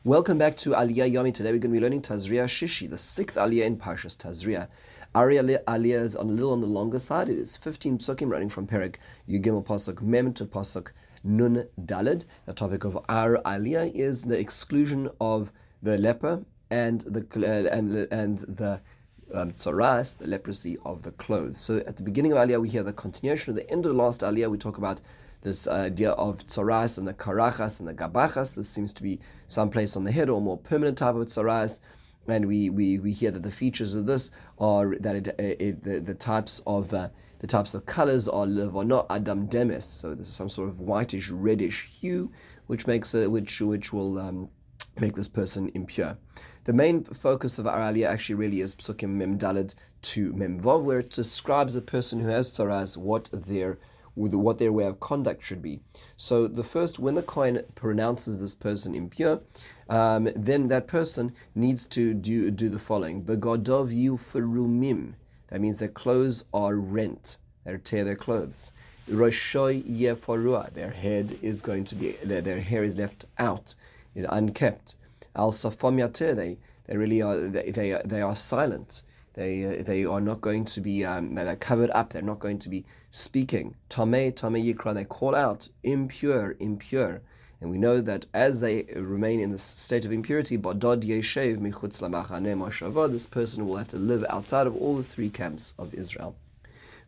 Welcome back to Aliyah Yomi. Today we're going to be learning Tazria Shishi, the sixth Aliyah in Parshas Tazria. Aliyah is a little on the longer side. It is 15 psukim running from Perek Yugimel Pasuk Mem to Pasuk Nun Daled. The topic of our Aliyah is the exclusion of the leper and the Tzaraas, the leprosy of the clothes. So at the beginning of Aliyah we hear the continuation. At the end of the last Aliyah we talk about this idea of Tzaraas and the karachas and the gabachas. This seems to be someplace on the head or more permanent type of Tzaraas. And we hear that the features of this are that the types of colors are levono adam demes. So this is some sort of whitish reddish hue, which will make this person impure. The main focus of our aliyah actually really is psukim mem daled to mem vav, where it describes a person who has Tzaraas, what their way of conduct should be. So the first, when the Kohen pronounces this person impure, then that person needs to do the following: Begodov yuferumim. That means their clothes are rent. They tear their clothes. Roshoy yeforua. Their head is going to be their hair is left out, unkept. Al safam yater. They really are. They are silent. They are not going to be, they're covered up, they're not going to be speaking. Tameh yikra, they call out, impure. And we know that as they remain in this state of impurity, bodod yeshev michutz lamachane mashava, this person will have to live outside of all the three camps of Israel.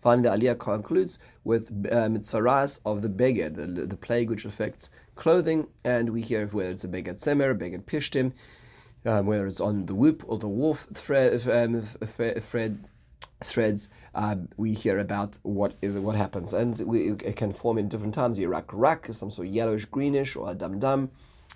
Finally, the Aliyah concludes with Tzaraas of the beged, the plague which affects clothing, and we hear whether it's a beged semer, beged pishtim, whether it's on the whoop or the woof threads, we hear about what happens, and it can form in different times. Rak, some sort of yellowish, greenish, or a dam,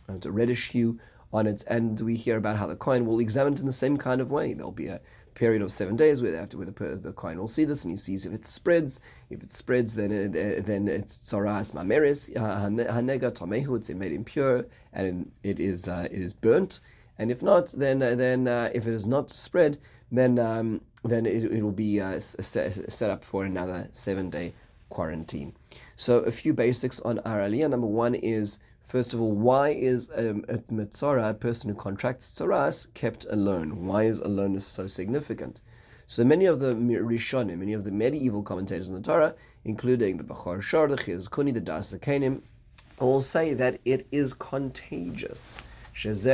and a reddish hue on it, and we hear about how the Kohen will examine it in the same kind of way. There'll be a period of 7 days where the Kohen will see this, and he sees if it spreads. If it spreads, then it's Tzaraas mameris hanega tamehu. It's made impure, and it is burnt. And if not, then if it is not spread, then it will be set up for another 7-day quarantine. So a few basics on our aliyah. Number one is, first of all, why is a metzora, a person who contracts Tzaraas, kept alone? Why is aloneness so significant? So many of the Rishonim, many of the medieval commentators on the Torah, including the Bachar Shor, the Chizkuni, the Das Zakenim, all say that it is contagious. This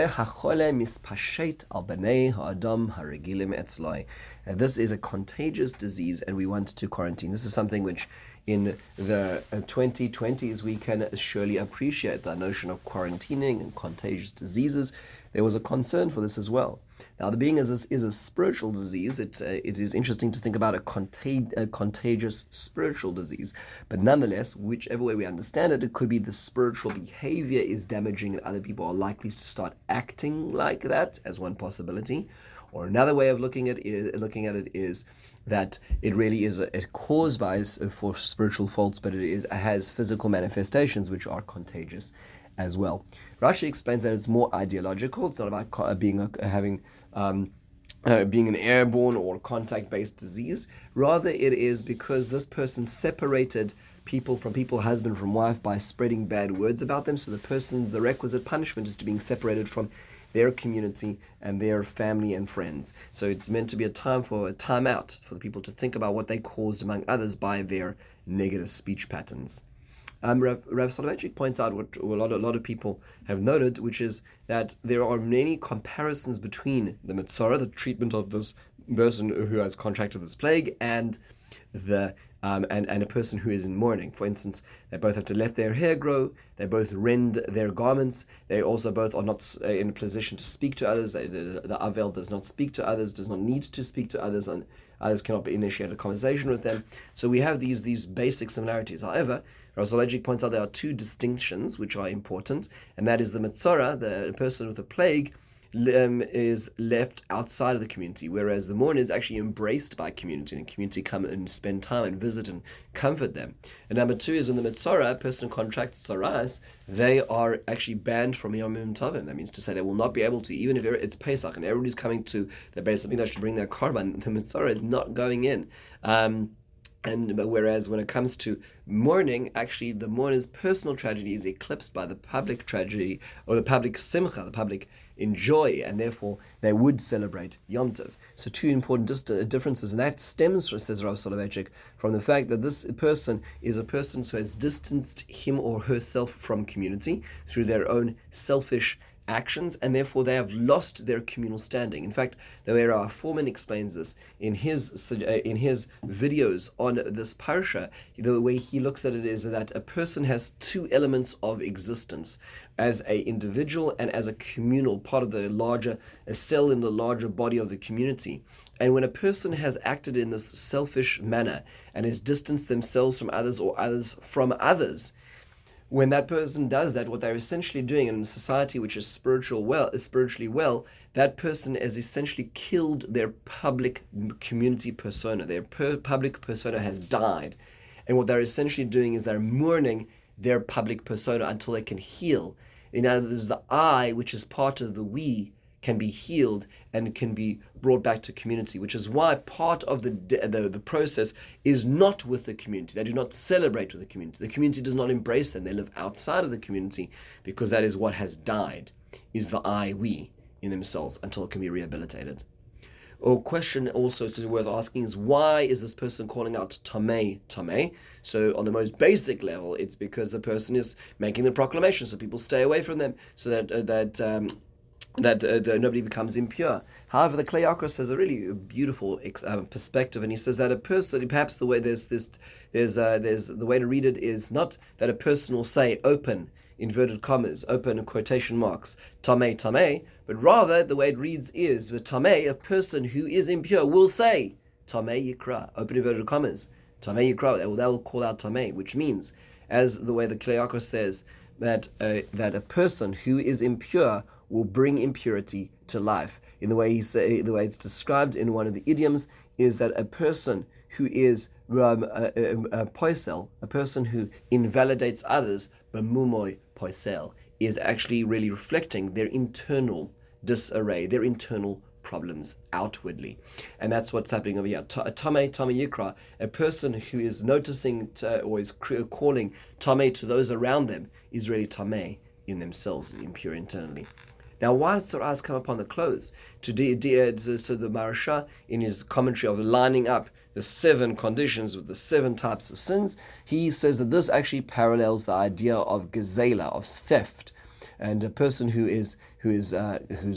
is a contagious disease, and we want to quarantine. This is something which in the 2020s we can surely appreciate, the notion of quarantining and contagious diseases. There was a concern for this as well. Now, the being is a spiritual disease. It is interesting to think about a contagious spiritual disease. But nonetheless, whichever way we understand it, it could be the spiritual behavior is damaging and other people are likely to start acting like that as one possibility. Or another way of looking at it is that it really is caused for spiritual faults, but it has physical manifestations which are contagious as well. Rashi explains that it's more ideological. It's not about being an airborne or contact-based disease. Rather, it is because this person separated people from people, husband from wife, by spreading bad words about them. So the requisite punishment is to being separated from their community and their family and friends. So it's meant to be a time out for the people to think about what they caused among others by their negative speech patterns. Rav Soloveitchik points out what a lot of people have noted, which is that there are many comparisons between the Metzora, the treatment of this person who has contracted this plague, and a person who is in mourning. For instance, they both have to let their hair grow, they both rend their garments, they also both are not in a position to speak to others. The Avel does not speak to others, does not need to speak to others, and others cannot initiate a conversation with them. So we have these basic similarities. However, Rav Soloveitchik points out there are two distinctions which are important, and that is the Metzora, the person with the plague, is left outside of the community, whereas the mourner is actually embraced by community, and the community come and spend time and visit and comfort them. And number two is when the Metzora, a person who contracts Tzaraas, they are actually banned from Yom Tovim. That means to say they will not be able to, even if it's Pesach and everybody's coming to the base of Mikdash to bring their korban, the Metzora is not going in. But whereas when it comes to mourning, actually the mourner's personal tragedy is eclipsed by the public tragedy, or the public simcha, the public enjoy, and therefore they would celebrate Yom Tov. So two important differences, and that stems, says Rav Soloveitchik, from the fact that this person is a person who has distanced him or herself from community through their own selfish actions, and therefore they have lost their communal standing. In fact, the way Rav Foreman explains this in his videos on this parsha, the way he looks at it is that a person has two elements of existence, as an individual and as a communal part of the larger, a cell in the larger body of the community. And when a person has acted in this selfish manner and has distanced themselves from others or others from others, when that person does that, what they're essentially doing in a society which is spiritually well, that person has essentially killed their public community persona. Their public persona has died. And what they're essentially doing is they're mourning their public persona until they can heal. In other words, the I, which is part of the we, can be healed and can be brought back to community, which is why part of the process is not with the community. They do not celebrate with the community. The community does not embrace them. They live outside of the community because that is what has died, is the I, we in themselves, until it can be rehabilitated. Or question also worth asking is, why is this person calling out Tameh, Tameh? So on the most basic level, it's because the person is making the proclamation so people stay away from them, so that nobody becomes impure. However, the Klei Yaakov has a really beautiful perspective, and he says that a person, perhaps the way there's the way to read it is not that a person will say open inverted commas, open quotation marks, Tameh, Tameh, but rather the way it reads is the Tameh, a person who is impure, will say Tameh Yikra, open inverted commas, Tameh Yikra. They will call out Tameh, which means, as the way the Klei Yaakov says, that a person who is impure will bring impurity to life. In the way the way it's described in one of the idioms is that a person who is a poisel, a person who invalidates others, b'mumoy poisel, is actually really reflecting their internal disarray, their internal problems outwardly. And that's what's happening over here. Tameh Yikra, a person who is noticing or is calling Tameh to those around them, is really Tameh in themselves, impure internally. Now, why does Tzaraas come upon the clothes? So the Maharsha, in his commentary of lining up the 7 conditions with the 7 types of sins, he says that this actually parallels the idea of gezela, of theft, and a person who's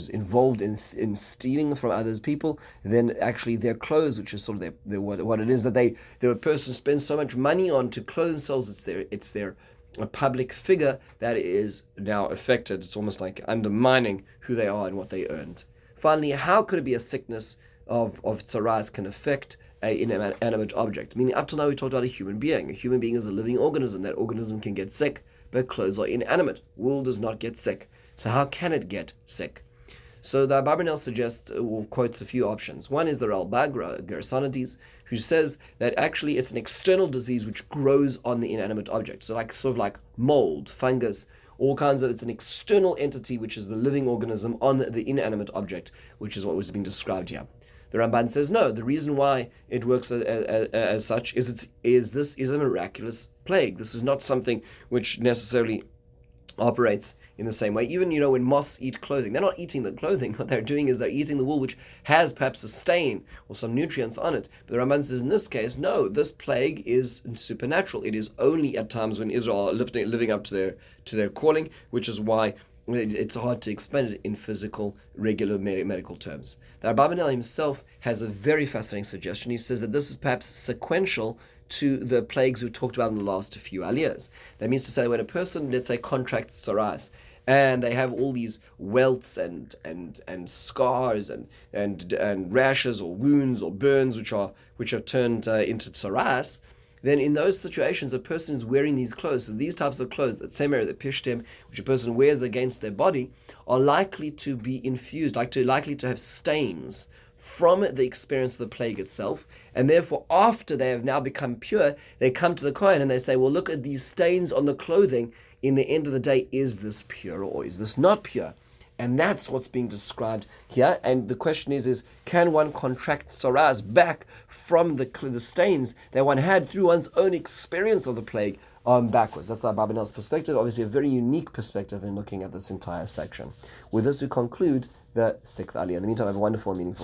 involved in stealing from others people, then actually their clothes, which is sort of what it is that a person spends so much money on to clothe themselves, it's their a public figure that is now affected. It's almost like undermining who they are and what they earned. Finally, how could it be a sickness of Tzaraas can affect an inanimate object? Meaning, up till now we talked about a human being. A human being is a living organism. That organism can get sick, but clothes are inanimate. Wool does not get sick. So how can it get sick? So the Abarbanel suggests, or quotes a few options. One is the Ralbag, Gersonides, who says that actually it's an external disease which grows on the inanimate object. So sort of like mold, fungus, all kinds of, it's an external entity which is the living organism on the inanimate object, which is what was being described here. The Ramban says no, the reason why it works as such is this is a miraculous plague. This is not something which necessarily operates in the same way. Even, when moths eat clothing, they're not eating the clothing. What they're doing is they're eating the wool, which has perhaps a stain or some nutrients on it. But the Ramban says in this case, no, this plague is supernatural. It is only at times when Israel are living up to their calling, which is why it's hard to explain it in physical, regular medical terms. The Abarbanel himself has a very fascinating suggestion. He says that this is perhaps sequential to the plagues we talked about in the last few aliyahs. That means to say, when a person, let's say, contracts Tzaraas, and they have all these welts and scars and rashes or wounds or burns which are turned into Tzaraas, then in those situations a person is wearing these clothes. So these types of clothes, the tzemer, the pishtim, which a person wears against their body, are likely to be infused, likely to have stains from the experience of the plague itself, and therefore after they have now become pure, they come to the Kohen and they say, well, look at these stains on the clothing. In the end of the day, is this pure or is this not pure? And that's what's being described here. And the question is can one contract Tzaraas back from the stains that one had through one's own experience of the plague backwards? That's the Abarbanel's perspective. Obviously, a very unique perspective in looking at this entire section. With this, we conclude the sixth aliyah. In the meantime, have a wonderful and meaningful